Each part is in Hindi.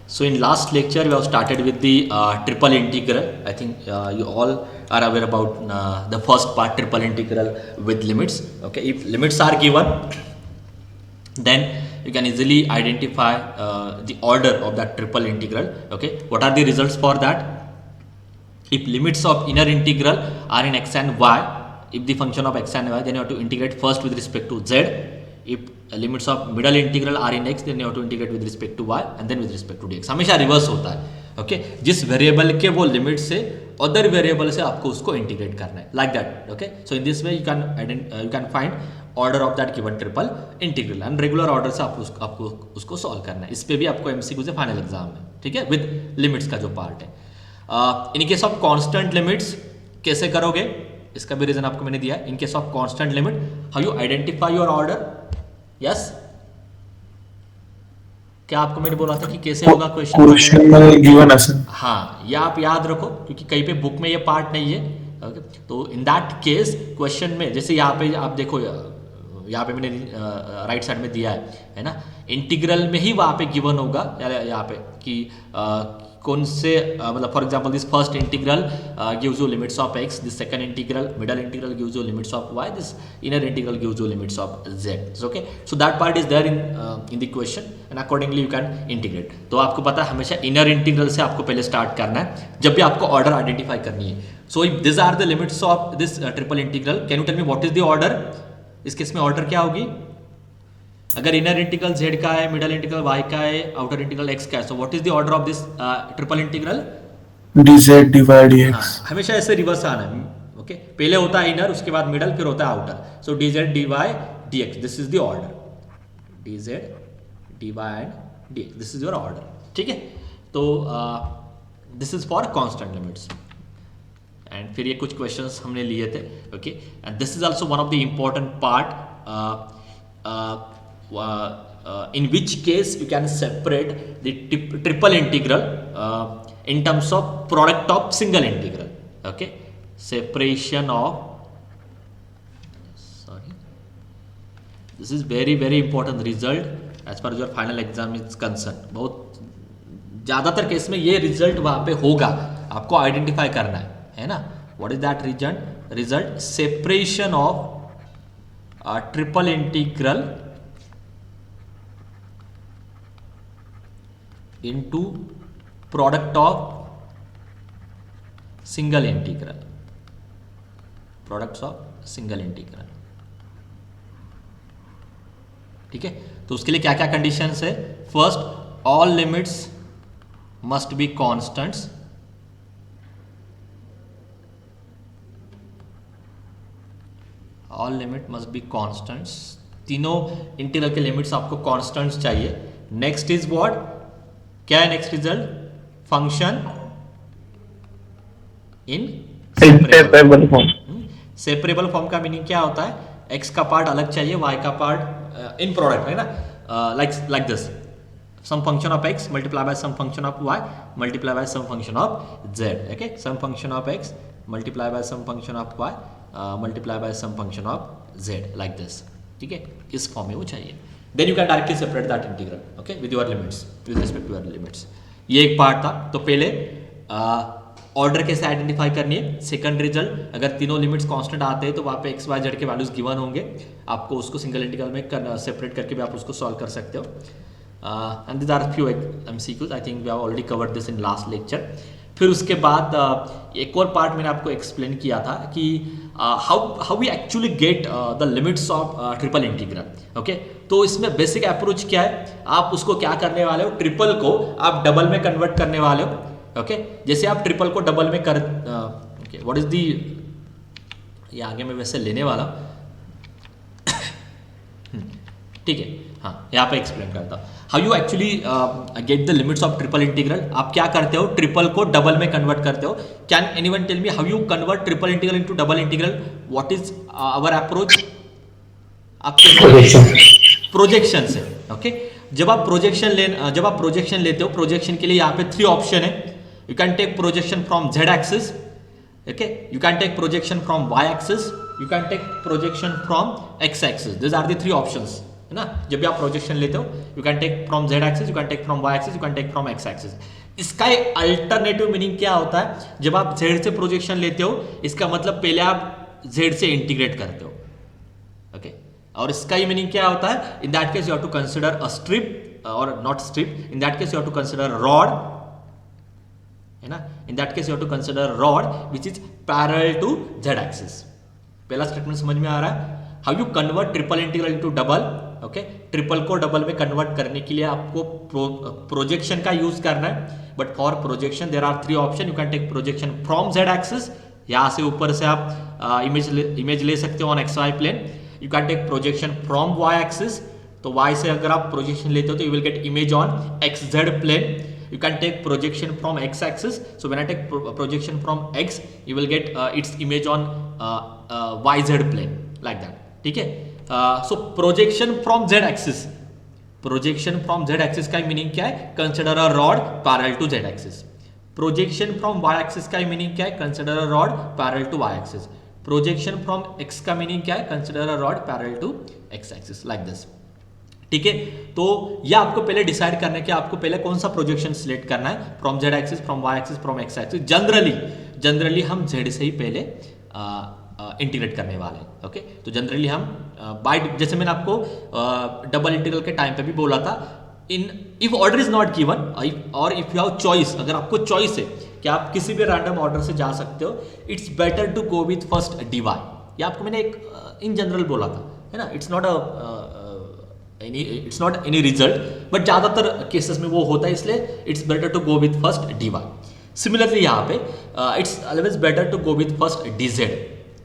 So in last lecture we have started with the triple integral. I think you all are aware about the first part, triple integral with limits. Okay, if limits are given, then you can easily identify the order of that triple integral. Okay, what are the results for that? If limits of inner integral are in x and y, if the function of x and y, then you have to integrate first with respect to z. If limits of middle integral are in x, then you have to integrate with respect to y and then with respect to dx. हमेशा रिवर्स होता है. ओके, जिस वेरिएबल के वो लिमिट से अदर वेरिएबल से आपको उसको इंटीग्रेट करना है, like that. Okay, so in this way you can find order of that given triple integral and regular order से आपको उसको सॉल्व करना है. इस पे भी आपको एमसीक्यू से फाइनल एग्जाम है. ठीक है, विद लिमिट्स का जो पार्ट है. In case of constant limits कैसे करोगे, इसका भी रीजन आपको मैंने दिया. In case of constant limit, how you identify your order. Yes, क्या आपको मैंने बोला था कि कैसे होगा क्वेश्चन में गिवन है सर. हाँ, ये आप याद रखो क्योंकि कहीं पे बुक में ये पार्ट नहीं है. ओके, तो इन दैट केस क्वेश्चन में जैसे यहाँ पे आप देखो, यहाँ पे मैंने राइट साइड में दिया है ना, इंटीग्रल में ही वहाँ पे गिवन होगा यहाँ पे कि कौन से मतलब for example this first integral gives you limits of x, this second integral middle integral gives you limits of y, this inner integral gives you limits of z. Okay, so that part is there in the question and accordingly you can integrate. तो आपको पता है हमेशा इनर इंटीग्रल से आपको पहले स्टार्ट करना है जब भी आपको ऑर्डर आइडेंटिफाई करनी है. So if this are the limits of this triple integral, can you tell me what is the order. इस केस में ऑर्डर क्या होगी? अगर इनर इंटीग्रल z का है, मिडल इंटीग्रल y का है, आउटर इंटीग्रल x का है, so what is the order of this triple integral? dz divide dx. हमेशा ऐसे रिवर्स आना है. ओके, पहले होता है इनर, उसके बाद मिडल, फिर होता है outer. So dz dy dx, this is the order. dz dy and dx, this is your order. ठीक है, तो this is for constant limits. And फिर ये कुछ क्वेश्चंस हमने लिए थे. Okay, and this is also one of the important part in which case you can separate the triple integral in terms of product of single integral. Okay, separation of, sorry, this is very very important result as far as your final exam is concerned. बहुत ज़्यादातर केस में ये रिजल्ट वहाँ पे होगा, आपको आइडेंटिफाई करना है ना. What is that result? Separation of triple integral into product of single integral. Products of single integral. ठीक है, तो उसके लिए क्या क्या कंडीशंस है? First, all limits must be constants. All limit must be constants. तीनों इंटीग्रल के लिमिट्स आपको कांस्टेंट्स चाहिए. Next is what? क्या है next result? Function in separable form. Separable form का मीनिंग क्या होता है? x का पार्ट अलग चाहिए, y का पार्ट इन प्रोडक्ट है ना, like this, some function of x multiply by some function of y multiply by some function of z. Okay, some function of x multiply by some function of y multiply by some function of z, like this. ठीक है, इस फॉर्म में वो चाहिए. Then you can directly separate that integral, okay, with your limits, with respect to your limits. ये एक पार्ट था. तो पहले ऑर्डर कैसे आइडेंटिफाई करनी है. सेकंड रिजल्ट, अगर तीनों लिमिट्स कांस्टेंट आते हैं तो वहाँ पे x y z के वैल्यूज गिवन होंगे, आपको उसको सिंगल इंटीग्रल में सेपरेट करके भी आप उसको सॉल्व कर सकते हो. And this are few MCQs. I think we have already covered this in last lecture. फिर उसके बाद एक और पार्ट मैंने आपको एक्सप्लेन किया था कि how we actually get the limits of triple integral. Okay, तो इसमें बेसिक अप्रोच क्या है? आप उसको क्या करने वाले हो? ट्रिपल को आप डबल में कन्वर्ट करने वाले हो. ओके, जैसे आप ट्रिपल को डबल में कर, ओके, व्हाट इज दी, ये आगे मैं वैसे लेने वाला. ठीक है, हाँ, यहाँ पे एक्सप्लेन करता हूँ how you actually get the limits of triple integral. आप क्या करते हो? ट्रिपल को डबल में कन्वर्ट करते हो. Can anyone tell me how you convert triple integral into double integral? What is our approach? आप प्रोजेक्शन से. ओके, जब आप प्रोजेक्शन लेते हो, प्रोजेक्शन के लिए यहाँ पे 3 ऑप्शन है. You can take projection from z axis. Okay, you can take projection from y axis, you can take projection from x axis. This are the 3 options. है ना, जब भी आप प्रोजेक्शन लेते हो you can take from Z axis, you can take from Y axis, you can take from X axis. इसका अल्टरनेटिव मीनिंग क्या होता है, जब आप जेड से प्रोजेक्शन लेते हो इसका मतलब पहले आप जेड से इंटीग्रेट करते हो, ओके। और इसका ही मीनिंग क्या होता है, in that case you have to consider a strip और not strip, in that case you have to consider rod, है ना, in that case you have to consider rod which is parallel to z axis. पहला स्टेटमेंट समझ में आ रहा है, how you convert triple integral into double, okay. ट्रिपल को डबल में कन्वर्ट करने के लिए आपको प्रोजेक्शन का यूज करना है, but for projection there are 3 option, you can take projection from Z axis, यहाँ से ऊपर से आप इमेज ले सकते हो on x Y plane, you can take projection from Y axis, तो वाई से अगर आप प्रोजेक्शन लेते हो तो you will get image on X Z plane, you can take projection from x axis, so when I take projection from x you will get its image on yz plane like that, ठीक है। so projection from z axis, projection from z axis का मीनिंग क्या है, consider a rod parallel to z axis। projection from y axis का मीनिंग क्या है, consider a rod parallel to y axis। projection from x का मीनिंग क्या है, consider a rod parallel to x axis like this, ठीक है। तो ये आपको पहले डिसाइड करना है कि आपको पहले कौन सा प्रोजेक्शन सिलेक्ट करना है, from Z axis, from Y axis, from X axis. Generally हम जेड से ही पहले इंटीग्रेट करने वाले हैं, ओके। तो जनरली हम बाय, जैसे मैंने आपको डबल इंटीग्रल के टाइम पे भी बोला था, in if order is not given और इफ यू हैव चॉइस, अगर आपको चॉइस है कि आप किसी भी रैंडम ऑर्डर से जा सकते हो, it's better to go with first D Y. ये आपको मैंने एक इन जनरल बोला था, है ना, it's not any result, but ज्यादातर केसेस में वो होता है, इसलिए it's better to go with first dy. Similarly यहाँ पे it's always better to go with first dz.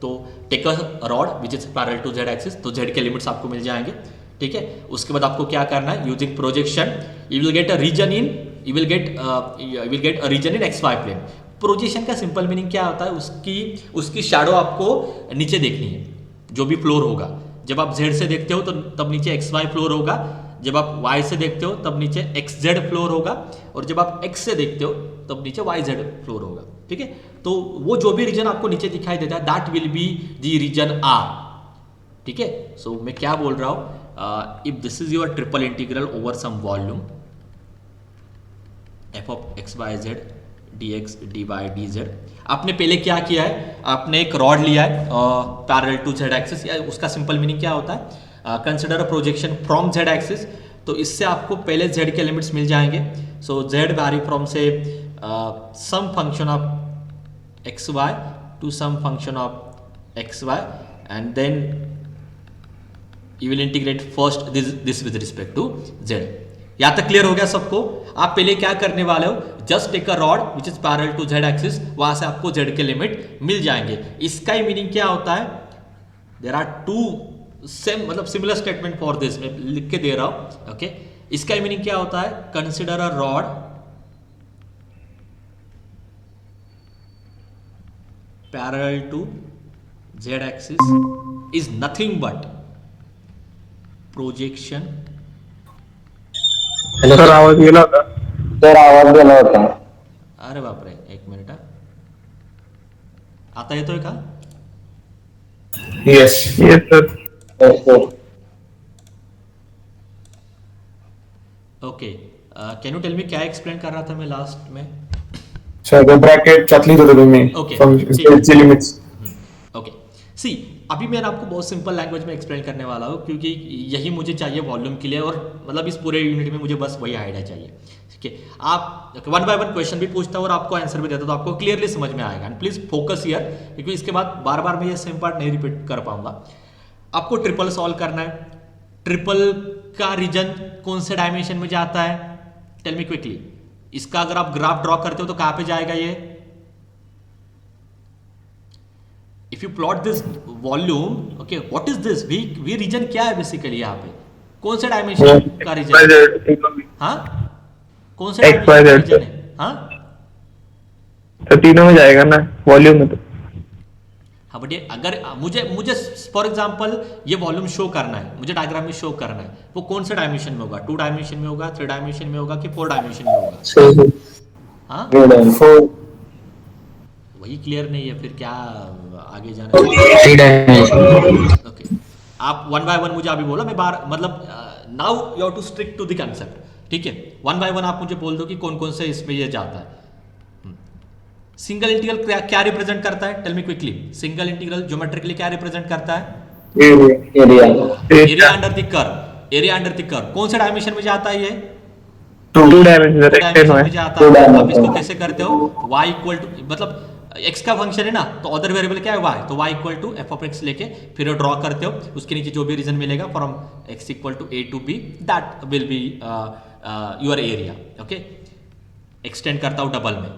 तो take a rod which is parallel to z axis, तो जेड के लिमिट्स आपको मिल जाएंगे, ठीक है। उसके बाद आपको क्या करना है, using projection you will get a region in X Y plane. Projection का सिंपल मीनिंग क्या होता है, उसकी शैडो आपको नीचे देखनी है, जो भी फ्लोर होगा। जब आप z से देखते हो तो तब नीचे xy फ्लोर होगा, जब आप y से देखते हो तब नीचे xz फ्लोर होगा, और जब आप x से देखते हो तब नीचे yz फ्लोर होगा, ठीक है। तो वो जो भी रीजन आपको नीचे दिखाई देता है that will be the region R, ठीक है। सो मैं क्या बोल रहा हूं, if this is your triple integral over some volume f of x Y Z dx dy dz, आपने पहले क्या किया है, आपने एक रॉड लिया है पैरेलल टू जेड एक्सिस, या उसका सिंपल मीनिंग क्या होता है, consider a projection from Z axis. तो इससे आपको पहले z के लिमिट्स मिल जाएंगे। सो z वैरी फ्रॉम से some function of x y to some function of x y, and then you will integrate first this with respect to z। यहाँ तक क्लियर हो गया सबको। आप पहले क्या करने वाले हो, just take a rod which is parallel to z axis, वहां से आपको जेड के लिमिट मिल जाएंगे। इसका ही मीनिंग क्या होता है, देयर आर टू सेम मतलब सिमिलर स्टेटमेंट फॉर दिस, मैं लिख के दे रहा हूं, ओके। इसका ही मीनिंग क्या होता है, consider a rod parallel to z axis is nothing but projection. Sir आवाज गेला होता, सर आवाज गेला होता। अरे बापरे, एक मिनिट, आता येतोय का? Yes sir. Okay, can you tell me क्या एक्सप्लेन कर रहा था मैं लास्ट में? सर वो ब्रैकेट चातली होते तुम्ही Okay. Function limits. ओके, सी अभी मैं आपको बहुत सिंपल लैंग्वेज में एक्सप्लेन करने वाला हूँ, क्योंकि यही मुझे चाहिए वॉल्यूम के लिए, और मतलब इस पूरे यूनिट में मुझे बस वही आइडिया चाहिए, ठीक है। आप 1 बाय 1 क्वेश्चन भी पूछता हूँ और आपको आंसर भी देता, तो आपको क्लियरली समझ में आएगा। एंड प्लीज फोकस हियर, क्योंकि इसके बाद बार बार मैं ये सेम पार्ट नहीं रिपीट कर पाऊंगा। आपको ट्रिपल सॉल्व करना है। ट्रिपल का रीजन कौन से डायमेंशन में जाता है, टेल मी क्विकली। इसका अगर आप ग्राफ ड्रॉ करते हो तो कहां पे जाएगा ये, if you plot this volume, okay, what is this, we reason क्या है बेसिकली, यहाँ पे कौन से डायमेंशन का रीजन, हाँ कौन से डायमेंशन है, हाँ तो तीनों में जाएगा ना वॉल्यूम में। तो हाँ, बट ये अगर मुझे फॉर एग्जांपल ये वॉल्यूम शो करना है, मुझे डायग्राम में शो करना है, वो कौन से डायमेंशन में होगा, 2 डायमेंशन में होगा, 3 डायमेंशन में होगा कि 4 डायमेंशन में होगा, हाँ वही क्लियर नहीं है, फिर क्या आगे जाना है। 3 डायमेंशन। ओके, आप वन बाय वन मुझे अभी बोला, मैं बार मतलब now you have to stick to the concept, ठीक है। वन बाय वन आप मुझे बोल दो कि कौन कौन से इसमें ये जाता है। सिंगल इंटीग्रल क्या रिप्रेजेंट करता है, tell me quickly. Single integral geometrically क्या रिप्रेजेंट करता है? Area area under the curve. Area under the curve कौन से डायमेंशन में जाता है ये? टू डायमेंशन डायमेंशन में जाता है। आप इसको कैसे करते हो? y इक्वल टू, मतलब x का फंक्शन है ना, तो अदर वेरिएबल क्या है? y, तो y equal to f of x लेके फिर ड्रॉ करते हो, उसके नीचे जो भी रीजन मिलेगा from x equal to a to b, that will be your area. Okay, extend करता हूं डबल में।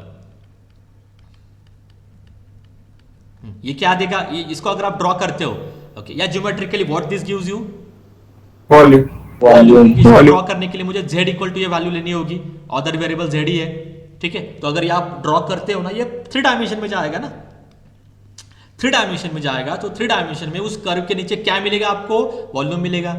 ये क्या देगा? इसको अगर आप ड्रॉ करते हो, ओके, या geometrically what this gives you? Volume इसको ड्रॉ करने के लिए मुझे z इक्वल टू ये वैल्यू लेनी होगी, अदर वेरिएबल z ही है, ठीक है। तो अगर ये आप ड्रॉ करते हो ना, ये 3 डायमेंशन में जाएगा ना, 3 डायमेंशन में जाएगा, तो 3 डायमेंशन में उस कर्व के नीचे क्या मिलेगा आपको? वॉल्यूम मिलेगा।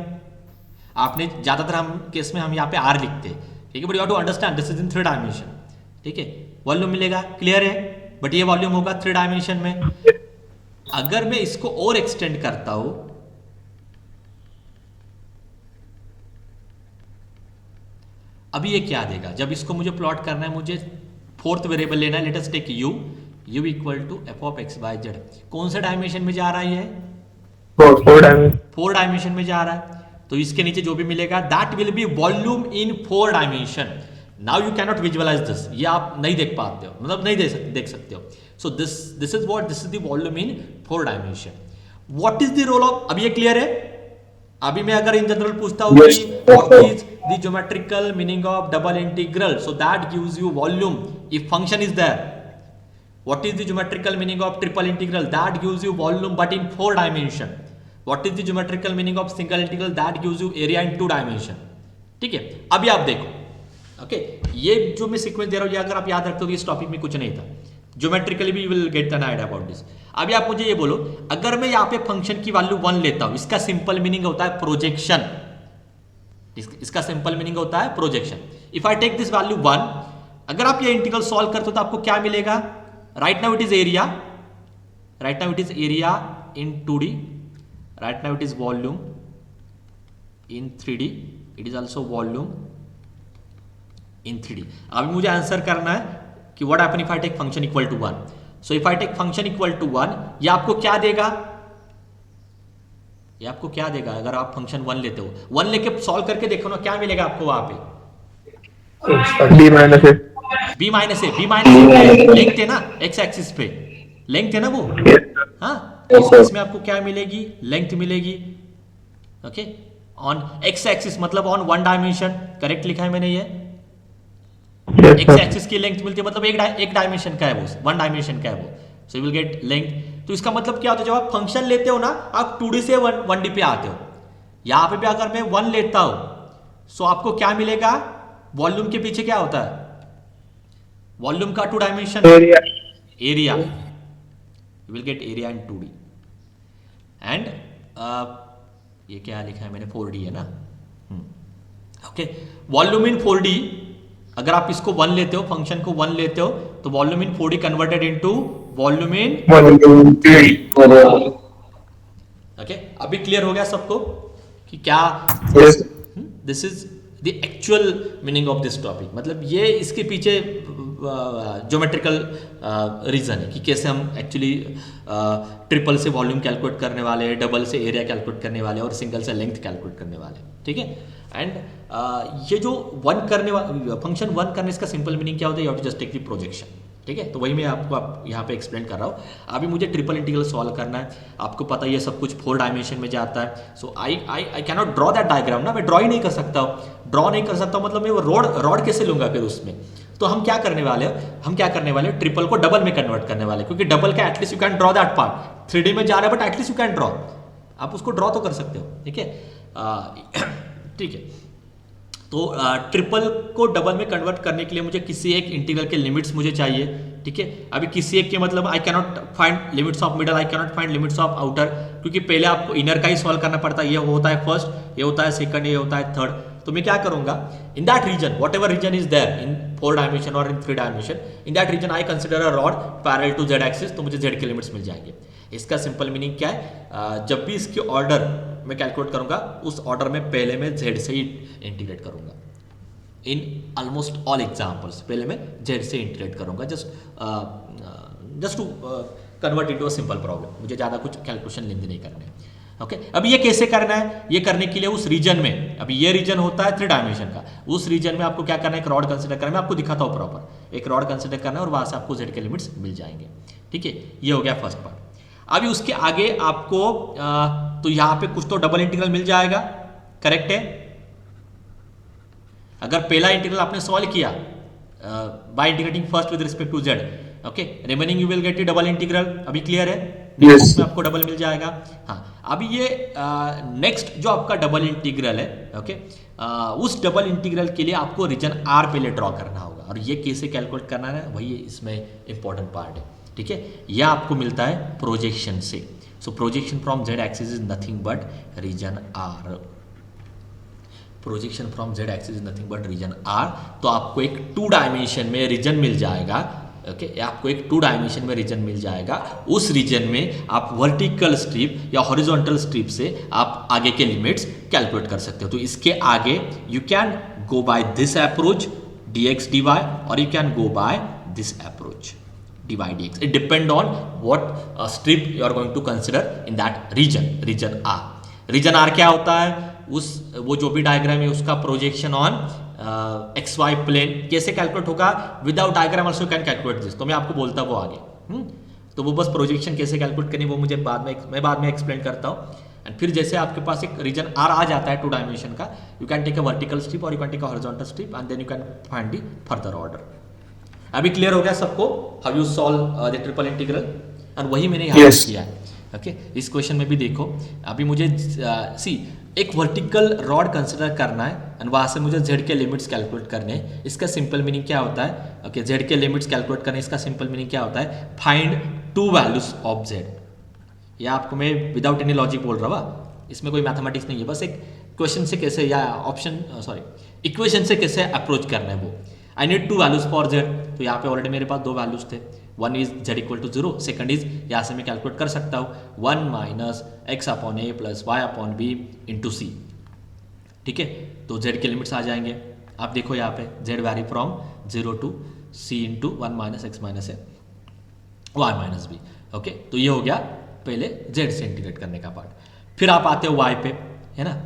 आपने ज्यादातर हम केस में हम यहाँ पे आर लिखते हैं, ठीक है, but you have to understand this is in 3 dimension, ठीक है। वॉल्यूम मिलेगा, क्लियर है? बट ये वॉल्यूम होगा 3 डायमेंशन में। अगर मैं इसको और एक्सटेंड करता हूं, अभी ये क्या देगा? जब इसको मुझे प्लॉट करना है, मुझे 4th वेरिएबल लेना है, let us take u equal to f of x by z. कौन सा डायमेंशन में जा रहा है ये? 4 डायमेंशन में जा रहा है। तो इसके नीचे जो भी मिलेगा that will be volume in 4 dimension. Now you cannot visualise this, ये आप नहीं देख पाते हो, मतलब नहीं देख सकते हो। So this is what, this is the volume in 4 dimension. What is the role of, अभी ये क्लियर है? अभी मैं अगर इन जनरल पूछता हूं कि what is the geometrical meaning of double integral, so that gives you volume if function is there. What is the geometrical meaning of triple integral? That gives you volume but in 4 dimension. What is the geometrical meaning of single integral? That gives you area in 2 dimension, ठीक है। अभी आप देखो, ओके, ये जो मैं सीक्वेंस दे रहा हूं, ये अगर आप याद रखते हो, इस टॉपिक में कुछ नहीं था। ज्योमेट्रिकली भी will get an idea about this. अभी आप मुझे ये बोलो, अगर मैं यहाँ पे फंक्शन की वैल्यू 1 लेता हूं, इसका सिंपल मीनिंग होता है प्रोजेक्शन। इसका सिंपल मीनिंग होता है projection. If I take this value 1, अगर आप ये इंटीग्रल सॉल्व करते हो तो आपको क्या मिलेगा? Right now it is area, right now it is area in 2D, right now it is volume in 3D, it is also volume in 3D। अभी मुझे आंसर करना है कि what happen if I take function equal to 1। So if I take function equal to 1, ये आपको क्या देगा? ये आपको क्या देगा अगर आप फंक्शन 1 लेते हो? 1 लेके सॉल्व करके देखो ना, क्या मिलेगा आपको वहां पे? b माइनस ए। b माइनस ए लेंथ है ना, x एक्सिस पे लेंथ है ना वो, हाँ, इसमें आपको क्या मिलेगी? लेंथ मिलेगी, ओके, ऑन x एक्सिस, मतलब ऑन 1 डायमेंशन। करेक्ट लिखा है मैंने ये? x एक्सिस की लेंथ मिलती है, मतलब एक डायमेंशन का है वो, 1 डायमेंशन का है वो। So you will gate length. तो इसका मतलब क्या होता है? जब आप फंक्शन लेते हो ना, आप 2D से 1D पे आते हो। यहां पे भी अगर मैं 1 लेता हूं, सो आपको क्या मिलेगा? वॉल्यूम के पीछे क्या होता है? वॉल्यूम का 2 dimension area, you will get area in 2D। And ये क्या लिखा है मैंने? 4D है ना, ओके। वॉल्यूम इन 4D, अगर आप इसको 1 लेते हो, फंक्शन को 1 लेते हो, तो volume in 4D converted into volume in 3D। Okay, अभी क्लियर हो गया सबको कि क्या this is the actual meaning of this topic. मतलब ये इसके पीछे ज्योमेट्रिकल रीजन है कि कैसे हम एक्चुअली ट्रिपल से वॉल्यूम कैलकुलेट करने वाले, डबल से एरिया कैलकुलेट करने वाले और सिंगल से लेंथ कैलकुलेट करने वाले, ठीक है। एंड ये जो 1 करने वाला फंक्शन 1 करने, इसका सिंपल मीनिंग क्या होता है? You have to just take the projection, ठीक है। तो वही मैं आपको यहाँ पे एक्सप्लेन कर रहा हूँ। अभी मुझे ट्रिपल इंटीग्रल सॉल्व करना है, आपको पता है ये सब कुछ 4 डायमेंशन में जाता है। So I can not draw that diagram ना, मैं ड्रॉ ही नहीं कर सकता हूँ। ड्रॉ नहीं कर सकता मतलब मैं वो रॉड कैसे लूंगा फिर उसमें? तो हम क्या करने वाले हैं? हम क्या करने वाले हैं? ट्रिपल को डबल में कन्वर्ट करने वाले, क्योंकि डबल का at least you can draw that part. 3D में जा रहा है but at least you can draw, आप उसको ड्रॉ तो कर सकते हो, ठीक है, ठीक है। तो ट्रिपल को डबल में कन्वर्ट करने के लिए मुझे किसी एक इंटीग्रल के लिमिट्स मुझे चाहिए, ठीक है। अभी किसी एक के मतलब आई can not find limits of middle, I can not find limits of outer, क्योंकि पहले आपको इनर का ही सॉल्व करना पड़ता है। ये होता है फर्स्ट, ये होता है सेकंड, ये होता है थर्ड। तो मैं क्या करूंगा? In that region, whatever region is there in 4 dimension और in 3 dimension, in that region I consider a rod parallel to z axis, तो मुझे z के लिमिट्स मिल जाएंगे। इसका सिंपल मीनिंग क्या है? जब भी इसके ऑर्डर मैं कैलकुलेट करूंगा उस ऑर्डर में पहले मैं जेड से ही इंटीग्रेट करूंगा। इन ऑलमोस्ट ऑल एग्जाम्पल्स पहले मैं जेड से इंटीग्रेट करूंगा, just to convert into a simple problem. मुझे ज़्यादा कुछ कैलकुलेशन लेंदी नहीं करने। ओके, अब ये कैसे करना है? ये करने के लिए उस रीजन में, अभी ये रीजन होता है 3 डायमेंशन का, उस रीजन में आपको क्या करना है? एक रॉड कंसिडर करना है। मैं आपको दिखाता हूँ प्रॉपर। एक रॉड कंसिडर करना है और वहाँ से आपको जेड के लिमिट्स मिल जाएंगे। ठीक है, ये हो गया फर्स्ट पार्ट। अभी उसके आगे आपको तो यहाँ पे कुछ तो डबल इंटीग्रल मिल जाएगा, करेक्ट है? अगर पहला इंटीग्रल आपने सॉल्व किया by integrating first with respect to z, okay, remaining you will get double integral. अभी क्लियर है? Yes. उसमें आपको डबल मिल जाएगा। हाँ, अभी ये नेक्स्ट जो आपका डबल इंटीग्रल है, ओके, उस डबल इंटीग्रल के लिए आपको रीजन आर पहले ड्रॉ करना होगा, और ये कैसे कैलकुलेट करना है वही इसमें इंपॉर्टेंट पार्ट है। ठीक है, यह आपको मिलता है प्रोजेक्शन से। So projection from Z axis is nothing but region R. Projection from Z axis is nothing but region R. तो आपको एक 2 डायमेंशन में रीजन मिल जाएगा। ओके, आपको एक 2 डायमेंशन में रीजन मिल जाएगा। उस रीजन में आप वर्टिकल स्ट्रिप या हॉरिजॉन्टल स्ट्रिप से आप आगे के लिमिट्स कैलकुलेट कर सकते हो। तो इसके आगे you can go by this approach dx dy, और you can go by this approach dy dx। It depend on what strip you are going to consider in that region R. Region R क्या होता है? वो जो भी डायग्राम है उसका projection on x Y plane कैसे कैलकुलेट होगा? Without diagram also can calculate this. तो मैं आपको बोलता हूँ वो आगे। तो वो बस प्रोजेक्शन कैसे कैलकुलेट करनी वो मुझे बाद में एक्सप्लेन करता हूँ। एंड फिर जैसे आपके पास एक रीजन आर आ जाता है 2 डायमेंशन का, you can take a vertical strip और you can take a horizontal strip and then you can find the further order. अभी क्लियर हो गया सबको how you solve the triple integral? And वही मैंने यहाँ किया है। ओके, इस क्वेश्चन में भी देखो, अभी मुझे सी एक वर्टिकल रॉड कंसिडर करना है एंड वहाँ से मुझे जेड के लिमिट्स कैलकुलेट करने हैं। इसका सिंपल मीनिंग क्या होता है? ओके, जेड के लिमिट्स कैलकुलेट करने, इसका सिंपल मीनिंग क्या होता है? Find 2 values of Z. या आपको मैं विदाउट एनी लॉजिक बोल रहा हूँ, इसमें कोई मैथमेटिक्स नहीं है, बस एक क्वेश्चन से कैसे या इक्वेशन से कैसे अप्रोच करना है वो। I need 2 values for z. तो यहाँ पे ऑलरेडी मेरे पास 2 वैल्यूज थे। One is z equal to 0, second is यहाँ से मैं कैलकुलेट कर सकता हूँ 1 minus x upon a plus y upon b into c. ठीक है, तो जेड के लिमिट्स आ जाएंगे। आप देखो यहाँ पे z vary from 0 to c into 1 minus x minus a y minus b. Okay, तो ये हो गया पहले जेड से इंटीग्रेट करने का पार्ट। फिर आप आते हो वाई पे, है ना?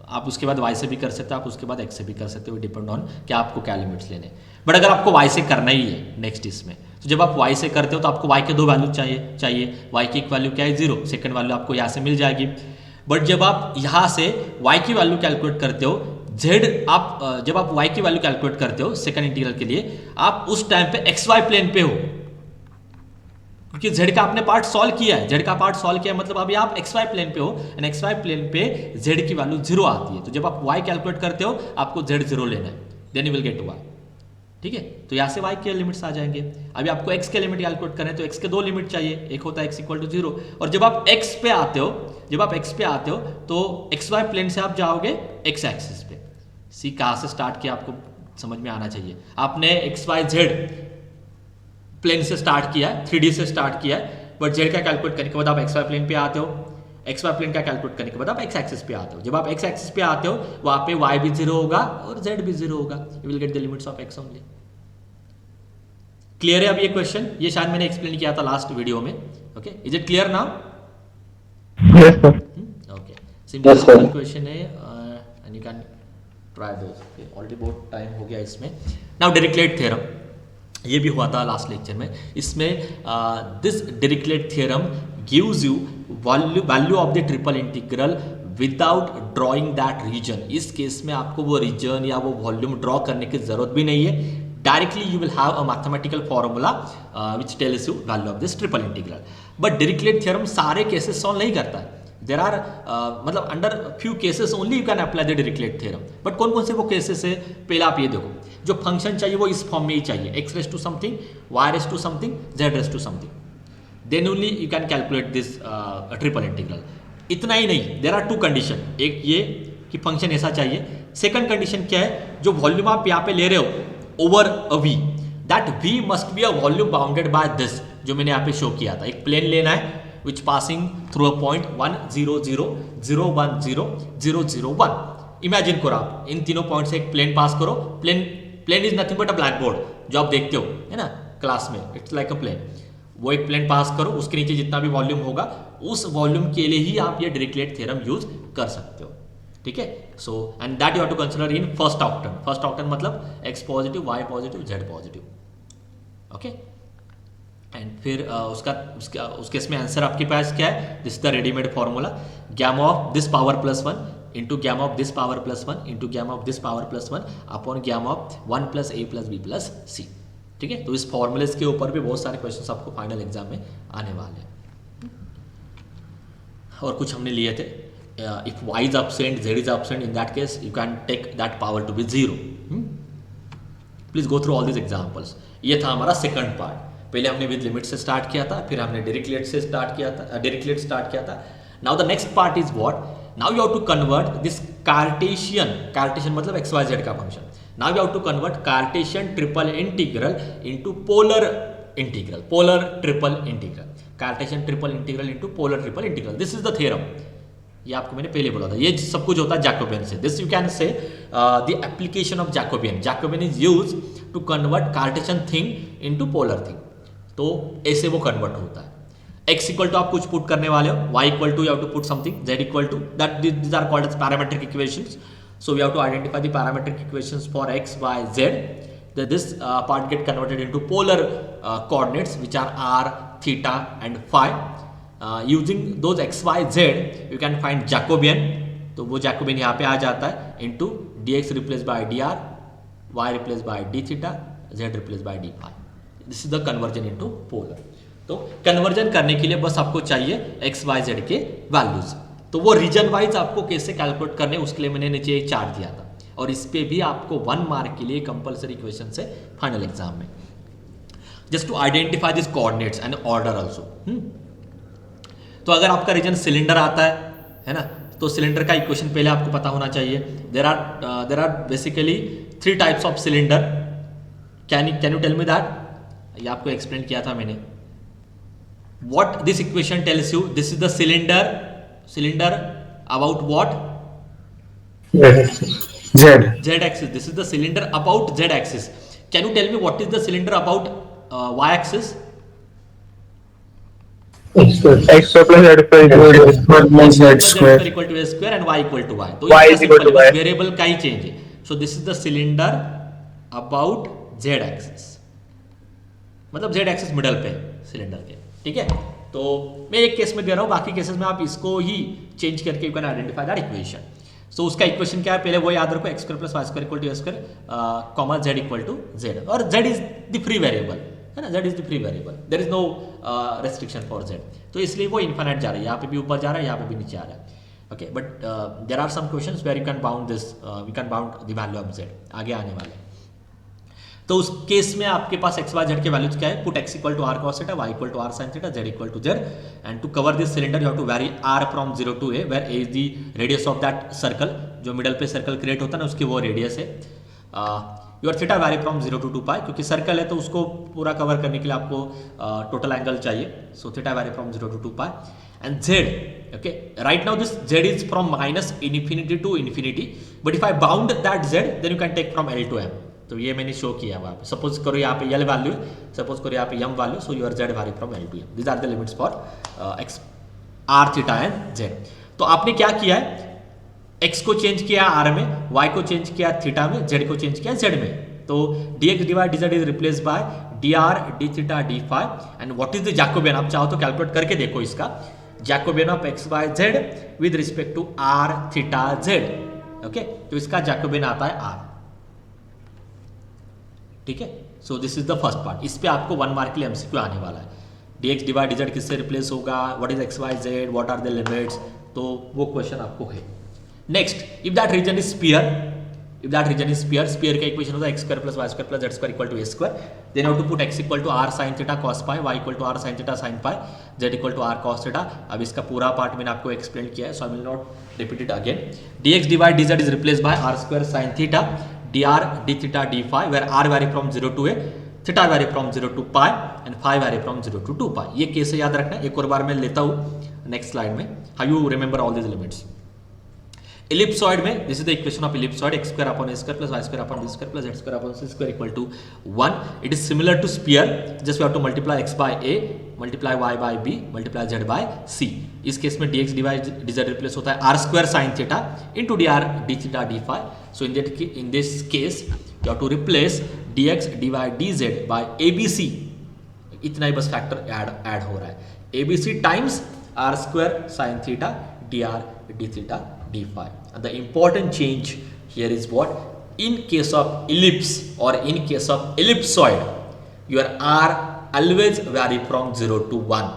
आप उसके बाद वाई से भी कर सकते हो, आप उसके बाद एक्स से भी कर सकते हो, डिपेंड ऑन कि आपको क्या लिमिट्स लेने। बट अगर आपको वाई से करना ही है नेक्स्ट इसमें, तो जब आप वाई से करते हो तो आपको वाई के 2 वैल्यू चाहिए। वाई की एक वैल्यू क्या है? 0, सेकंड वैल्यू आपको यहाँ से मिल जाएगी। बट जब आप यहाँ से वाई की वैल्यू कैलकुलेट करते हो, जब आप वाई की वैल्यू कैलकुलेट करते हो सेकंड इंटीग्रल के लिए, आप उस टाइम पे एक्स वाई प्लेन पे हो, क्योंकि जेड का आपने पार्ट सॉल्व किया है। जेड का पार्ट सॉल्व किया मतलब अभी आप एक्स वाई प्लेन पे हो, एंड एक्स वाई प्लेन पे जेड की वैल्यू 0 आती है। तो जब आप वाई कैलकुलेट करते हो आपको जेड 0 लेना है, then you will get y. ठीक है, तो यहाँ से वाई के लिमिट्स आ जाएंगे। अभी आपको एक्स के लिमिट कैलकुलेट करें तो एक्स के 2 लिमिट चाहिए, एक होता है एक्स इक्वल टू 0, और जब आप एक्स पे आते हो तो एक्स वाई प्लेन से आप जाओगे एक्स एक्सिस पे। सी कहाँ से स्टार्ट किया आपको समझ में आना चाहिए। आपने एक्स वाई जेड प्लेन से स्टार्ट किया है, 3D से स्टार्ट किया है, बट जेड का कैलकुलेट करने के बाद आप एक्स वाई प्लेन पे आते हो। एक्स वाई प्लेन का कैलकुलेट करने के बाद आप एक्स एक्सिस पे आते हो। जब आप एक्स एक्सिस पे आते हो वहाँ पे वाई भी 0 होगा और जेड भी 0 होगा। You will gate the limits of x only. Clear है अब ये क्वेश्चन? ये शायद मैंने एक्सप्लेन किया था लास्ट वीडियो में। Okay, is it clear now? Yes, sir. Okay, simple question है and you can try those. Already बहुत टाइम हो गया इसमें। नाउ डिरिक्लेट थ्योरम, ये भी हुआ था लास्ट लेक्चर में। इसमें this Dirichlet theorem gives you value of the triple integral without drawing that region. इस केस में आपको वो रीजन या वो वॉल्यूम ड्रॉ करने की जरूरत भी नहीं है। Directly you will have a mathematical formula which tells you value of this triple integral. But Dirichlet theorem सारे केसेस सॉल्व नहीं करता है। देर आर मतलब under few cases only you can apply the Dirichlet theorem. But कौन कौन से वो केसेस है? पहले आप ये देखो, जो फंक्शन चाहिए वो इस फॉर्म में ही चाहिए, x raise to something, y raise to something, z raise to something, then only you can calculate this triple integral. इतना ही नहीं, देर आर 2 कंडीशन। एक ये कि फंक्शन ऐसा चाहिए। सेकंड कंडीशन क्या है? जो वॉल्यूम आप यहाँ पे ले रहे हो over a V, that V must be a volume bounded by this, जो मैंने यहाँ पे शो किया था। एक प्लेन लेना है which passing through a point 1 0 0 0 1 0 0 0 1। Imagine करो आप इन तीनों पॉइंट से एक प्लेन पास करो। Plane is nothing but a black board जो आप देखते हो है ना क्लास में, इट्स लाइक अ प्लेन। वो एक प्लेन पास करो, उसके नीचे जितना भी वॉल्यूम होगा उस वॉल्यूम के लिए ही आप ये डिरिक्लेट थ्योरम यूज कर सकते हो। ठीक है, so and that you have to consider in first octant. First octant मतलब x positive, y positive, z positive. Okay, and फिर उस केस में आंसर आपके पास क्या है? This is the readymade formula, gamma of this power plus 1 into gamma of this power plus 1 into gamma of this power plus 1 upon gamma of 1 plus a plus b plus c। ठीक है, तो इस फॉर्मूले के ऊपर भी बहुत सारे क्वेश्चंस आपको फाइनल एग्जाम में आने वाले हैं। और कुछ हमने लिए थे, if y is absent, z is absent, in that case you can take that power to be 0. Please go through all these examples. ये था हमारा सेकंड पार्ट। पहले हमने विद लिमिट से स्टार्ट किया था, फिर हमने डिरिक्लेट से स्टार्ट किया था, डिरिक्लेट स्टार्ट किया था। Now the next part is what? Now you have to convert this Cartesian मतलब एक्स वाई जेड का function. Now you have to convert Cartesian triple integral into polar integral, polar triple integral, Cartesian triple integral into polar triple integral. This is the theorem. ये आपको मैंने पहले बोला था, ये सब कुछ होता है जैकोबियन से। This you can say the application of Jacobian. Jacobian is use to convert Cartesian thing into polar thing. तो ऐसे वो कन्वर्ट होता है। x इक्वल टू आप कुछ पुट करने वाले हो, y equal to you have to put something, z equal to that, these are called as parametric equations. So we have to identify the parametric equations for x, y, z। This part get converted into polar coordinates which are r, theta and phi. Using those x, y, z you can find Jacobian। तो वो Jacobian यहाँ पे आ जाता है into dx replaced by dr, y replaced by d theta, z replaced by d phi। This is the conversion into polar। तो कन्वर्जन करने के लिए बस आपको चाहिए x, y, z के वैल्यूज। तो वो रीजन वाइज आपको कैसे कैलकुलेट करने, उसके लिए मैंने नीचे एक चार्ट दिया था, और इस पे भी आपको 1 मार्क के लिए कंपलसरी क्वेश्चन से फाइनल एग्जाम में, just to identify this coordinates and order also. तो अगर आपका रीजन सिलेंडर आता है ना, तो सिलेंडर का इक्वेशन पहले आपको पता होना चाहिए। There are basically 3 types of cylinder. Can you tell me that? ये आपको एक्सप्लेन किया था मैंने। What this equation tells you? This is the cylinder about what? Z axis. This is the cylinder about Z axis. Can you tell me what is the cylinder about Y axis? x square plus z square equal to a square and y equal to y. तो y इसका is equal to y. Variable का ही चेंज है। So this is the cylinder about Z axis. मतलब Z axis मिडल पे सिलेंडर के। ठीक है, तो मैं एक केस में दे रहा हूँ, बाकी केसेस में आप इसको ही चेंज करके you can identify that equation. So उसका इक्वेशन क्या है? पहले वो याद रखो, x square plus y square equal to a square comma z equal to z, और z is the free variable है ना, z is the free variable, there is no restriction for z। तो इसलिए वो इनफाइनाइट जा रहा है, यहाँ पे भी ऊपर जा रहा है, यहाँ पे भी नीचे आ रहा है। Okay, but there are some questions where you can bound this, we can bound the value of z, आगे आने वाले। तो उस केस में आपके पास x, y, z के वैल्यूज क्या है? Put x equal to r cos theta, y equal to r sin theta, z equal to z, and to cover this cylinder you have to vary r from 0 to a, where a is the radius of that circle. जो मिडल पे सर्कल क्रिएट होता है ना, उसकी वो रेडियस है। Your theta very from 0 to 2 पाई, क्योंकि सर्कल है तो उसको पूरा कवर करने के लिए आपको टोटल एंगल चाहिए। So theta very from 0 to 2 pi, and z, okay, right now this z is from minus infinity to infinity, but if I bound that z then you can take from L to M। तो ये मैंने शो किया वहाँ पे। सपोज करो यहाँ पे L वैल्यू, सपोज करो यहाँ पे M value, so your z vary from L to M। These are the limits for x, r, theta and z। तो आपने क्या किया है? x को चेंज किया r में, y को चेंज किया थीटा में, z को चेंज किया z में। तो dx dy dz is replace by dr d theta d phi, and what is the Jacobian? आप चाहो तो कैलकुलेट करके देखो इसका। Jacobian of x y z with respect to r theta z। Okay, तो इसका जैकोबियन आता है r। ठीक है, so this is the first part. इस पे आपको 1 मार्क के लिए एमसीक्यू आने वाला है। dx dy dz किससे रिप्लेस होगा? What is x y z, what are the limits? तो वो क्वेश्चन आपको है। Next, if that region is sphere, sphere का इक्वेशन होता है x square plus y square plus z square equal to a square. Then how to put x equal to r sin theta cos pi, y equal to r sin theta sin pi, z equal to r cos theta. अब इसका पूरा पार्ट मैंने आपको एक्सप्लेन किया है, so I will not repeat it again. dx dy dz is replace by r square sin theta dr d theta d phi, where r vary from 0 to a, theta vary from 0 to pi and phi vary from 0 to 2 pi. ये कैसे याद रखना है एक और बार मैं लेता हूं नेक्स्ट स्लाइड में, how you remember all these limits. Ellipsoid में this is the equation of ellipsoid, x square upon a square plus y square upon b square plus z square upon c square equal to 1। It is similar to sphere, just we have to multiply x by a, multiply y by b, multiply z by c। इस केस में dx dz रिप्लेस होता है r square sin theta into dr d theta d phi। So in this case you have to replace dx dy dz by abc, इतना ही बस फैक्टर ऐड हो रहा है, abc times r square sin theta dr d theta d phi। And the important change here is what? In case of ellipse or in case of ellipsoid, your r always vary from 0 to 1।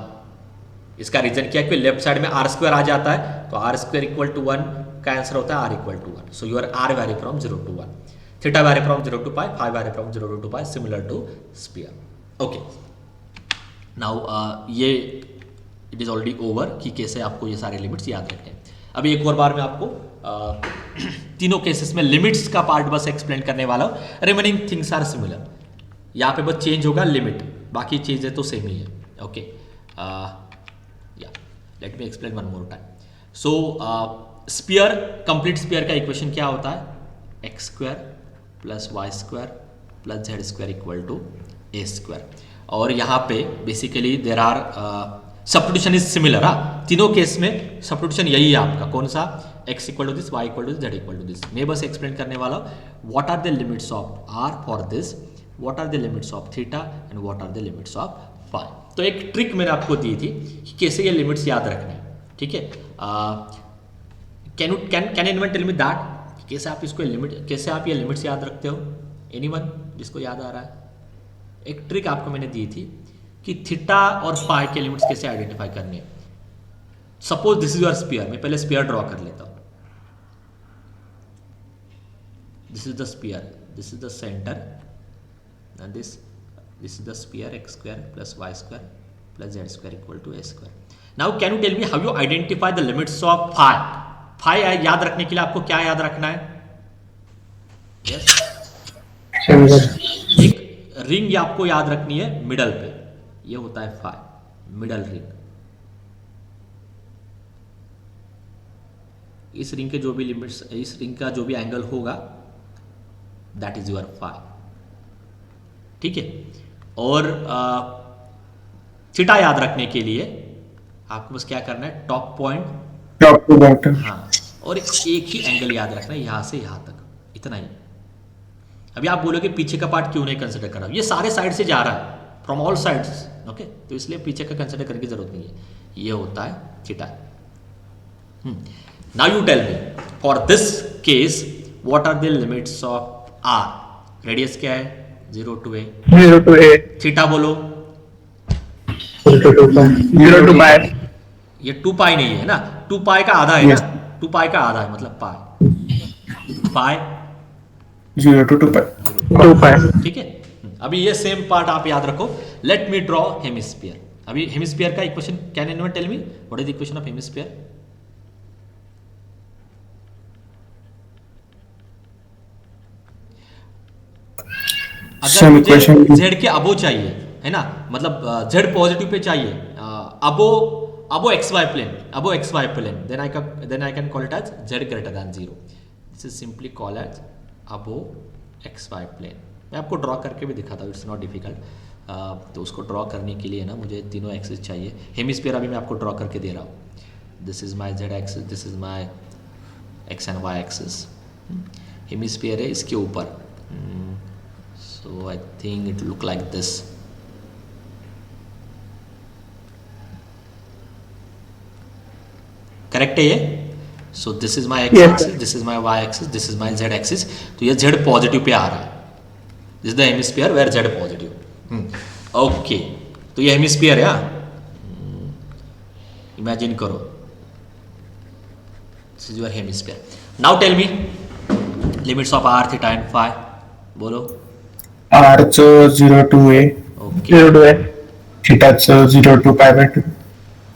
इसका रीजन क्या है कि लेफ्ट साइड में r स्क्वायर आ जाता है, तो r स्क्वायर इक्वल टू 1 का आंसर होता है r equal to 1। So your r vary from 0 to 1, theta vary from 0 to pi, phi vary from 0 to pi, similar to sphere. Okay, now ये इट इज ऑलरेडी ओवर कि कैसे आपको ये सारे लिमिट्स याद रखने हैं। अभी एक और बार मैं आपको तीनों केसेस में लिमिट्स का पार्ट बस एक्सप्लेन करने वाला हूं, रिमेनिंग थिंग्स आर सिमिलर। यहाँ पे बस चेंज होगा लिमिट, बाकी चीजें तो सेम ही है। ओके, या let me explain one more time. So sphere, complete sphere का इक्वेशन क्या होता है? X square plus y square plus z square equal to a square. और यहाँ पे basically there are substitution is similar. तीनों केस में सब्स्टिट्यूशन यही है आपका, कौन सा? x equal to this, y equal to this, z equal to this. मैं बस एक्सप्लेन करने वाला हूँ what are the limits of r for this, what are the limits of theta and what are the limits of phi. तो एक ट्रिक मैंने आपको दी थी कि कैसे ये लिमिट्स याद रखने हैं, ठीक है? Can anyone tell me that, कैसे आप इसको लिमिट, कैसे आप ये लिमिट्स याद रखते हो? एनीवन जिसको याद आ रहा है? एक ट्रिक आपको मैंने दी थी कि थीटा और फाई के लिमिट्स कैसे आइडेंटिफाई करनी है। Suppose this is your sphere, मैं पहले स्फीयर ड्रॉ कर लेता हूं। This is the sphere, this is the centre and this is the sphere, x square plus y square plus z square equal to a square. Now can you tell me how you identify the limits of phi? Phi याद रखने के लिए आपको क्या याद रखना है? यस, एक रिंग आपको याद रखनी है मिडल पे, ये होता है फाई, मिडल रिंग। इस रिंग के जो भी लिमिट्स, इस रिंग का जो भी एंगल होगा दैट इज योर फाई, ठीक है? और थीटा याद रखने के लिए आपको बस क्या करना है? Top point, top to bottom, हाँ, और एक ही एंगल याद रखना है यहां से यहां तक, इतना ही। अभी आप बोलोगे पीछे का पार्ट क्यों नहीं कंसिडर कर रहा? ये सारे साइड से जा रहा है, फ्रॉम ऑल साइड्स, ओके, तो इसलिए पीछे का कंसिडर करने की जरूरत नहीं है। ये होता है theta. Now you tell me for this case what are the limits of r? Radius क्या है? 0 to a, 0 to a, theta बोलो, 0 to pi, ये 2 पाई नहीं है ना, 2 पाई का आधा है ना, 2 पाई का आधा है मतलब पाई, पाई 0 to 2 pi, 2 pi, ठीक है? अभी ये सेम पार्ट आप याद रखो। Let me draw hemisphere. अभी हेमिस्फीयर का equation, can anyone tell me what is the equation of hemisphere? अगर मुझे z के अबो चाहिए है ना, मतलब z पॉजिटिव पे चाहिए, above xy plane, above xy plane, then I can call it as z greater than 0। This is simply call as above xy plane. मैं आपको ड्रॉ करके भी दिखाता हूँ, इट्स नॉट डिफिकल्ट। तो उसको ड्रॉ करने के लिए ना मुझे तीनों एक्सिस चाहिए। हेमिस्फीयर अभी मैं आपको ड्रॉ करके दे रहा हूँ। This is my z axis, this is my x and y axis. Hemisphere है इसके ऊपर, so I think it look like this। Correct है ये? So this is my x axis, this is my y axis, this is my z axis. तो ये z पॉजिटिव पे आ रहा है, this is the hemisphere where z positive. Okay, तो ये हेमिस्फीयर है। इमेजिन करो, this is your hemisphere. Now tell me limits of r, theta and phi, बोलो। r च 0 to a, okay, 0 to a, theta च 0 to pi by 2।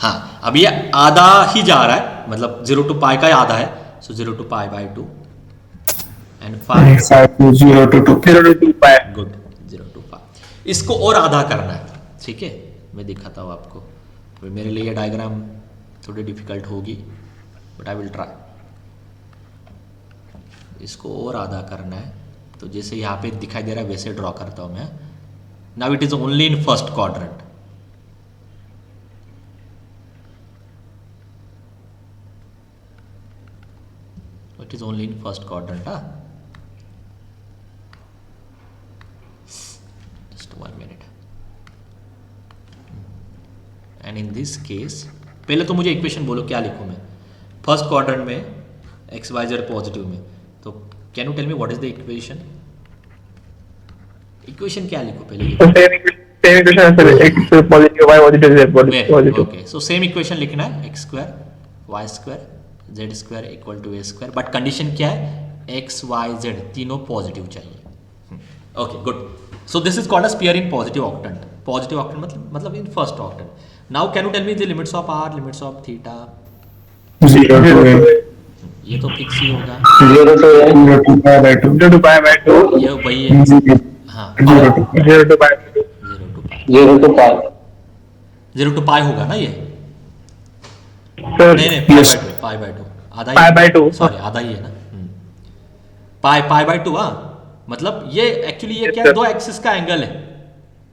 हाँ, अब ये आधा ही जा रहा है, मतलब 0 to पाई का आधा है, सो 0 to pi by 2 and 5 5 to 0 to 2, 0 to 2 pi। Good, 0 to 5। इसको और आधा करना है, ठीक है, मैं दिखाता हूँ आपको। तो मेरे लिए ये डायग्राम थोड़ी डिफिकल्ट होगी, बट आई विल ट्राई। इसको और आधा करना है, तो जैसे यहाँ पे दिखाई दे रहा है वैसे ड्रॉ करता हूँ मैं। Now it is only in first quadrant. It is only in first quadrant. Just 1 minute. And in this case पहले तो मुझे इक्वेशन बोलो क्या लिखूं मैं फर्स्ट क्वाड्रेंट में, एक्स वाई जेड पॉजिटिव में। तो can you tell me what is the equation? Equation क्या लिखो पहले? सेम इक्वेशन है, x positive y positive z positive. Okay, so same equation लिखना है, x square y square z square equal to a square, but condition क्या है? एक्स वाई जेड तीनों पॉजिटिव चाहिए। Okay good. So this is called a sphere in positive octant. Positive octant मतलब in first octant. Now can you tell me the limits of r, limits of theta? 0 to a, ये तो फिक्स ही होगा, 0 to a, 0 to pi by 2, 0 to pi by 2, ये वही है। हाँ, 0 to pi by 2, 0 to pi, 0 to pi, 0 to pi होगा ना ये? सर नहीं पाई बाय टू आधा pi by 2, सॉरी आधा ही है ना। Pi by two. हाँ, मतलब ये एक्चुअली ये क्या है, दो एक्सिस का एंगल है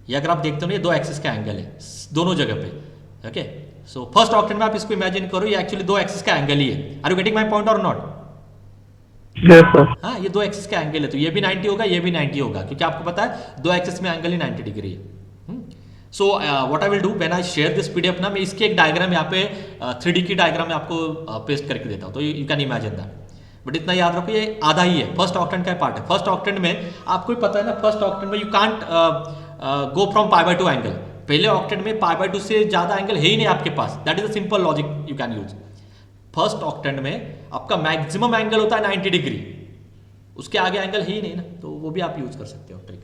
ये। अगर आप देखते हो ना, ये दो एक्सिस का एंगल है दोनों जगह पे। ओके, सो फर्स्ट ऑक्टेंट में आप इसको इमेजिन करो, ये एक्चुअली दो एक्सिस का एंगल ही है। Are you getting my point और नॉट? yes sir, हाँ, ये दो एक्सिस का एंगल है, तो ये भी 90 होगा, ये भी 90 होगा, क्योंकि आपको पता है दो एक्सिस में एंगल ही 90 डिग्री है। So what I will do when I share this PDF ना, मैं इसके एक डायग्राम यहाँ पे 3D की डायग्राम में आपको पेस्ट करके देता हूँ, तो you can imagine that. But इतना याद रखो, ये आधा ही है, फर्स्ट ऑक्टेंट का पार्ट है। फर्स्ट ऑक्टेंट में आपको ही पता है ना, फर्स्ट ऑक्टेंट में you can't go from pi by 2 angle. पहले ऑक्टेंट में पाई बाय 2 से ज्यादा एंगल है ही नहीं आपके पास। That is a simple logic you can use. First octant में आपका मैक्सिमम एंगल होता है 90 डिग्री, उसके आगे एंगल है ही नहीं ना, तो वो भी आप यूज कर सकते हो trick.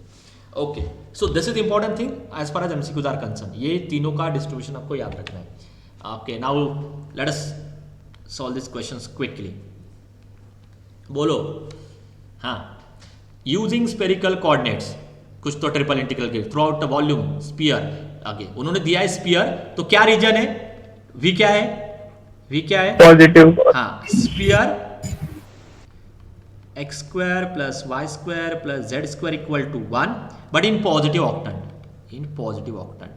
Okay, so this is important thing as far as MCQs are concern. ये तीनों का डिस्ट्रीब्यूशन आपको याद रखना है। ओके, now let us solve this questions quickly. बोलो। हाँ, यूजिंग स्पेरिकल कोऑर्डिनेट्स, कुछ तो ट्रिपल इंटीग्रल के throughout the volume sphere. आगे उन्होंने दिया है स्फीयर, तो क्या रीजन है? वी क्या है? वी क्या है? पॉजिटिव। हाँ, sphere x square plus y square plus z square equal to 1, but in positive octant. In positive octant.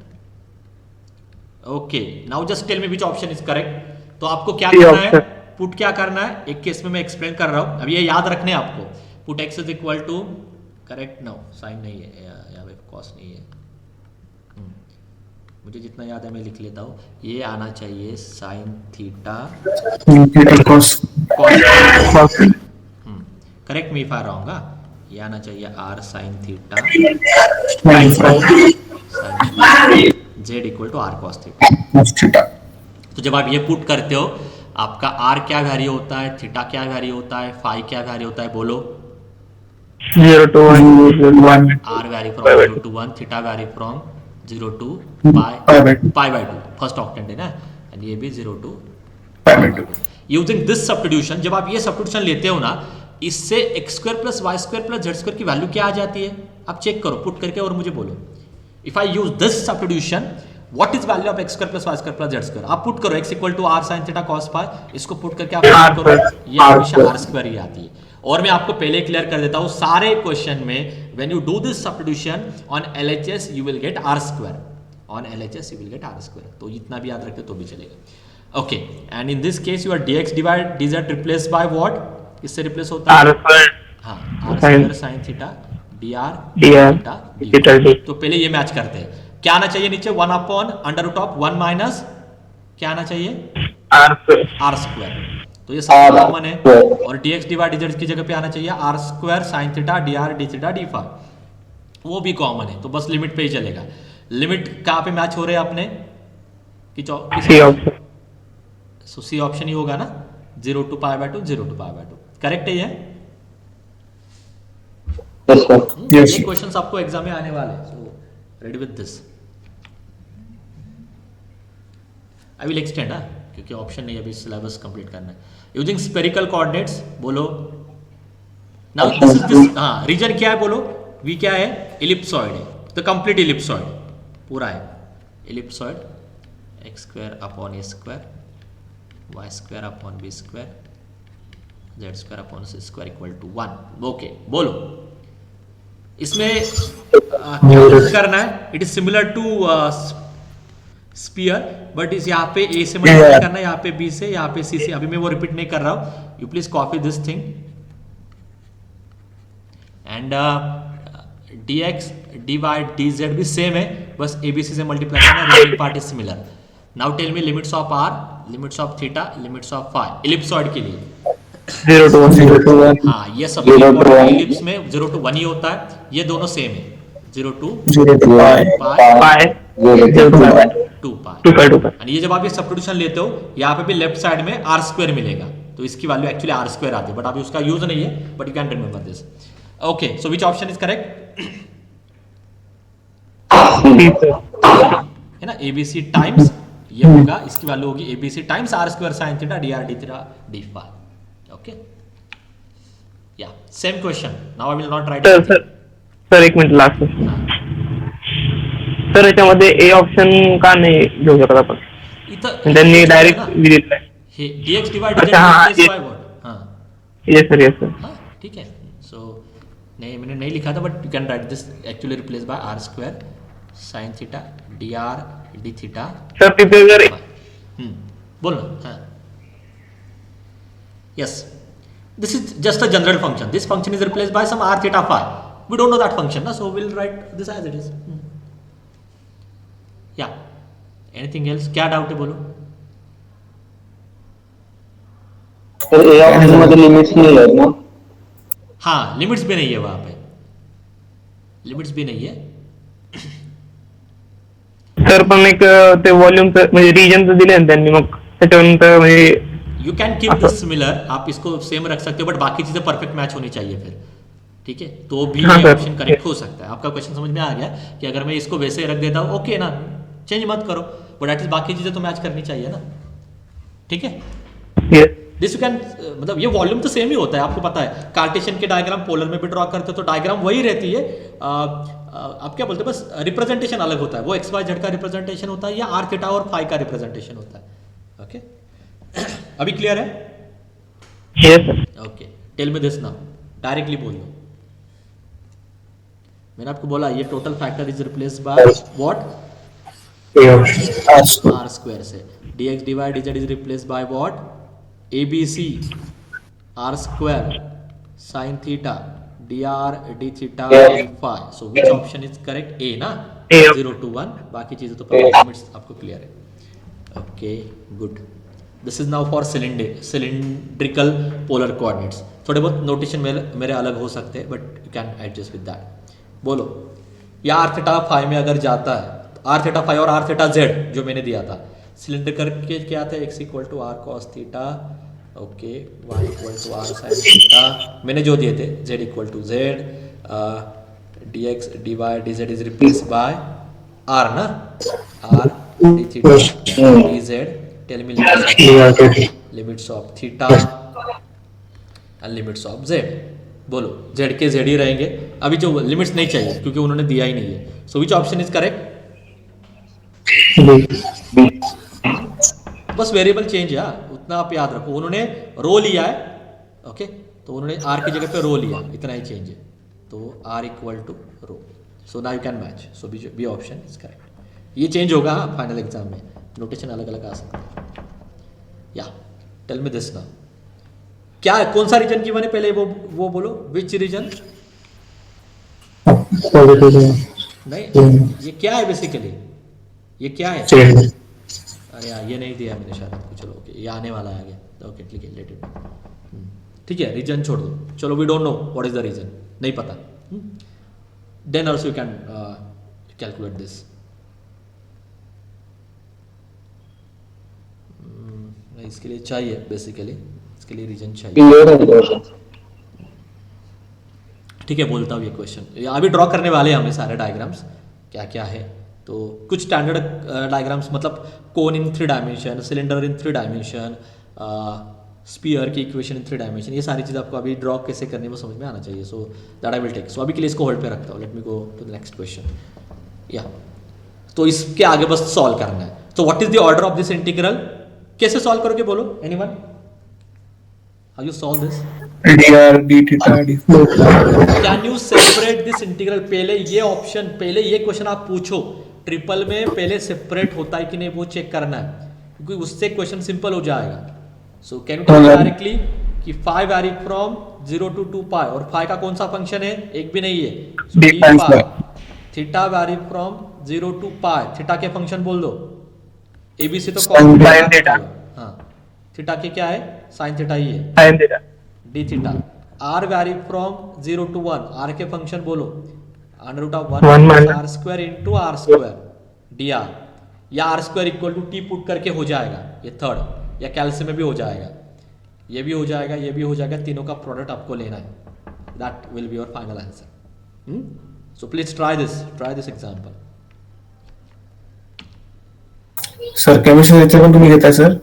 Okay, now just tell me which option is correct. तो आपको क्या करना है? पुट क्या करना है? एक केस में मैं एक्सप्लेन कर रहा हूं, अब ये याद रखने हैं आपको। Put x is equal to, correct now sine नहीं है यहाँ पे, कॉस नहीं है। मुझे जितना याद है मैं लिख लेता हूँ। ये आना चाहिए sine theta correct me if I wrong. ये आना चाहिए r sine theta z equal to r cos theta. तो जब आप ये पुट करते हो, आपका आर क्या वैरी होता है, थीटा क्या वैरी होता है, फाई क्या वैरी होता है? बोलो। 0 to 1, r vary from 0 to 1, theta vary from 0 to pi by 2। First octant है ना, एंड ये भी 0 to pi by 2। Using this substitution, जब आप ये सब्स्टिट्यूशन लेते हो ना, इससे x square plus y square plus z square की वैल्यू क्या आ जाती है? आप चेक करो पुट करके और मुझे बोलो। If I use this substitution, what is value of x square plus y square plus z square? आप पुट करो x equal to r sine theta cos phi, इसको पुट करके आप पुट करो, ये हमेशा आर स्क्वायर ही आती है। और मैं आपको पहले क्लियर कर देता हूं, सारे क्वेश्चन में when you do this substitution on LHS you will get r square. On LHS you will get r square, तो इतना भी याद रखते तो भी चलेगा। Okay, and in this case your dx divide dz replace by what? किससे रिप्लेस होता है? हाँ, r square sine theta dr theta. तो पहले ये मैच करते हैं। क्या आना चाहिए नीचे? 1 upon under root of 1 minus क्या आना चाहिए? R square. तो ये सब कॉमन है, और dx डिवाइड dz की जगह पे आना चाहिए r square sine theta dr d theta d phi, वो भी कॉमन है। तो बस लिमिट पे ही चलेगा। लिमिट कहाँ पे मैच हो रहे हैं अपने? सो सी ऑप्शन ही होगा ना, 0 to pi by 2, 0 to pi by 2। Correct है ये? ये क्वेश्चंस आपको एग्जाम में आने वाले हैं, so ready with this. I will extend, क्योंकि ऑप्शन नहीं, अभी सिलेबस कंप्लीट करना है। यूजिंग स्पेरिकल कोऑर्डिनेट्स, बोलो। Now this is this, region क्या है बोलो? वी क्या है? इलिप्सॉइड है। द कंप्लीट इलिप्सॉइड पूरा है ellipsoid x square upon a square y square upon b square z square upon c square equal to 1. Okay बोलो इसमें क्या करना है. It is similar to sphere but इस यहाँ पे ए से मल्टीप्लाई करना है, यहाँ पे बी से, यहाँ पे सी से. अभी मैं वो रिपीट नहीं कर रहा हूँ. You please copy this thing and d x d y d z भी सेम है, बस ए बी सी से मल्टीप्लाई करना. Remaining part is similar. Now tell me limits of r, limits of theta, limits of phi ellipsoid के लिए. 0 to 1. हाँ ये सब इलिप्स में 0 to 1 ही होता है. ये दोनों सेम है 0 to pi 0 to 2 pi. 2 pi. और ये जब आप ये सब्स्टिट्यूशन लेते हो यहाँ पे भी लेफ्ट साइड में आर स्क्वायर मिलेगा, तो इसकी वैल्यू एक्चुअली आर स्क्वायर आती है, बट अभी उसका यूज नहीं है. But you can remember this. Okay so which option is correct है ना. एबीसी टाइम्स ये होगा, इसकी वैल्यू होगी ABC times r square sine theta d r d theta d phi. Okay या same question. Now I will not write. Sir एक मिनिट लास्ट. सर याच्यामध्ये ए ऑप्शन का नाही घेऊ शकत आपण. इथं त्यांनी डायरेक्ट दिलेलं आहे. हे dx डिवाइड बाय व्हाट. हां यस सर हाँ ठीक है. सो नहीं मैंने नहीं लिखा था but you can write this actually replace by r square sine theta d r d theta. Sir तिथे जर बोल ना. हाँ yes this is just a general function. This function is replace by some r theta phi. We don't know that function ना, so will write this as it is. या एनीथिंग एल्स. क्या डाउट है बोलो. तर ए ऑप्शन मध्ये लिमिट्स नाही आहेत ना. हाँ लिमिट्स भी नहीं है वहां पे, लिमिट्स भी नहीं है. सर पण एक ते व्हॉल्यूमचं म्हणजे रिजनचं दिले ना त्यांनी, मग त्याच्यानंतर म्हणजे you can keep this similar. आप इसको सेम रख सकते हो बट बाकी चीजें परफेक्ट मैच होनी चाहिए फिर. ठीक है तो भी हाँ ये सर. ऑप्शन करेक्ट हो सकता है. आपका क्वेश्चन समझ में आ गया कि अगर मैं इसको वैसे रख देता हूँ ओके ना, चेंज मत करो, बट एटलीस्ट बाकी चीजें तो मैच करनी चाहिए ना. ठीक है दिस यू कैन मतलब ये वॉल्यूम तो सेम ही होता है, आपको पता है. कार्टेशियन के डायग्राम पोलर में भी ड्रॉ करते हो तो डायग्राम वही रहती है. आप क्या बोलते हैं, बस रिप्रेजेंटेशन अलग होता है. वो एक्स वाई जेड का रिप्रेजेंटेशन होता है या आर थीटा और फाई का रिप्रेजेंटेशन होता है. ओके अभी क्लियर है. Yes sir. Okay tell me this now. Directly बोल दो. मैंने आपको बोला ये total factor is replace by what r square से. D x d y d z is replace by what A B C r square sine theta d r d theta d phi. So which option is correct. A ना 0 to 1. बाकी चीजें तो लिमिट्स आपको क्लियर है. Okay good. This is now for cylindrical polar coordinates. थोड़े बहुत नोटेशन मेरे अलग हो सकते हैं but you can adjust with that. बोलो या आर थीटा फाई में अगर जाता है तो आर थीटा फाई और आर थीटा जेड जो मैंने दिया था सिलेंडर के क्या थे. X equal to r cos theta okay y equal to r sine theta मैंने जो दिए थे. Z equal to z d x d y d z is replace by r ना r d theta d z. Tell me limits of theta and limits of z. बोलो जेड के जेड ही रहेंगे. अभी जो लिमिट्स नहीं चाहिए क्योंकि उन्होंने दिया ही नहीं है. सो विच ऑप्शन इज करेक्ट. बस वेरिएबल चेंज है उतना आप याद रखो. उन्होंने रो लिया है ओके तो उन्होंने आर की जगह पे रो लिया, इतना ही चेंज है. तो r equal to rho. So now you can match. So b option is correct. ये चेंज होगा फाइनल एग्जाम में, नोटेशन अलग अलग आ सकता है. या टेल मी दिस नाउ. क्या कौन सा रीजन की मैंने पहले वो बोलो विच रीजन. नहीं ये क्या है बेसिकली, ये क्या है. अरे यार ये नहीं दिया मैंने शायद आपको. चलो ओके ये आने वाला है आगे. ओके ठीक है लेट इट. ठीक है रीजन छोड़ दो. चलो we don't know what is the region, नहीं पता. Then also you can calculate this. इसके लिए चाहिए बेसिकली, इसके लिए रीजन चाहिए. ठीक है बोलता हूँ ये क्वेश्चन. अभी ड्रॉ करने वाले हैं हमें सारे डायग्राम्स क्या क्या है. तो कुछ स्टैंडर्ड डायग्राम्स मतलब कोन इन 3 डायमेंशन, सिलेंडर इन 3 डायमेंशन, स्पीयर की इक्वेशन इन 3 डायमेंशन, ये सारी चीज़ आपको अभी ड्रॉ कैसे करनी है वो समझ में आना चाहिए. So that I will take. So अभी के लिए इसको होल्ड पे रखता हूँ. Let me go to the next question. या तो इसके आगे बस सॉल्व करना है. तो what is the order of this integral? कैसे सॉल्व करोगे बोलो, anyone? How you solve this? dr d theta d phi. Can you separate this integral? पहले ये ऑप्शन, पहले ये क्वेश्चन आप पूछो ट्रिपल में, पहले सेपरेट होता है कि नहीं वो चेक करना है, क्योंकि उससे क्वेश्चन सिंपल हो जाएगा. So can you tell directly कि phi vary from 0 to 2 pi, और फाई का कौन सा फंक्शन है? एक भी नहीं है. So d d sin pi. square. Theta vary from 0 to pi. Theta के फंक्शन बोल दो. एबीसी तो Sin theta. हाँ, थीटा के क्या है? साइन थीटा ही है. sin theta. D theta. R vary from 0 to 1. R के फंक्शन बोलो. Under root of 1 1 minus r square into r square d r, या r square equal to t put करके हो जाएगा ये थर्ड, या कैल्शियम में भी हो जाएगा, ये भी हो जाएगा, ये भी हो जाएगा. तीनों का प्रोडक्ट आपको लेना है. That will be your final answer. So please try this example. Sir chemistry lecture पण तुम्ही घेताय सर?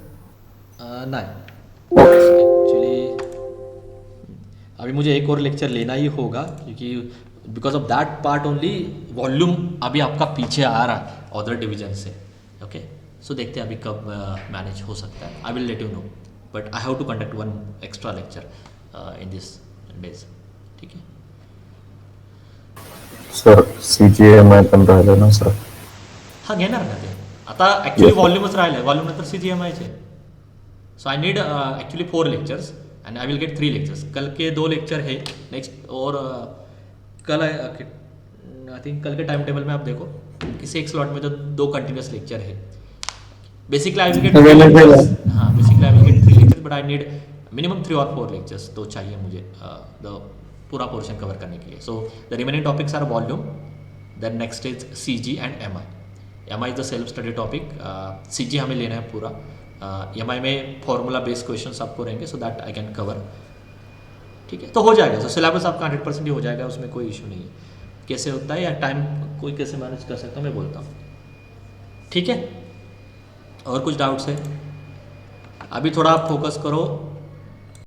नहीं, एक्चुअली अभी मुझे एक और लेक्चर लेना ही होगा, क्योंकि because of that part only volume अभी आपका पीछे आ रहा है अदर डिवीजन से. ओके, सो देखते हैं अभी कब मैनेज हो सकता है. I will let you know, but I have to conduct one extra lecture in this days. ठीक है सर CGMI पण राहिलं ना सर. हां, घेणार ना ते. आता ॲक्च्युली व्हॉल्यूमच राहिलं आहे, व्हॉल्यूम नंतर CGMIचे. So I need actually 4 lectures and I will get 3 lectures. कल के 2 लेक्चर है नेक्स्ट, और कल आई थिंक कल के टाइम टेबल में आप देखो किसी एक स्लॉट में तो 2 कंटिन्यूस लेक्चर है. Basically I will get 3 lectures. हाँ, basically I will get 3 lectures, but I need minimum 3 और 4 लेक्चर्स तो चाहिए मुझे द पूरा पोर्शन कवर करने के लिए. So the remaining topics are volume, then next is CG and MI. MI is the self study topic. CG हमें लेना है पूरा. MI में फॉर्मूला बेस्ड क्वेश्चंस आपको रहेंगे, सो दैट आई कैन कवर. ठीक है, तो हो जाएगा. तो सिलेबस आपका 100% ही हो जाएगा, उसमें कोई इशू नहीं है. कैसे होता है या टाइम कोई कैसे मैनेज कर सकता है मैं बोलता हूँ. ठीक है, और कुछ डाउट्स है? अभी थोड़ा आप फोकस करो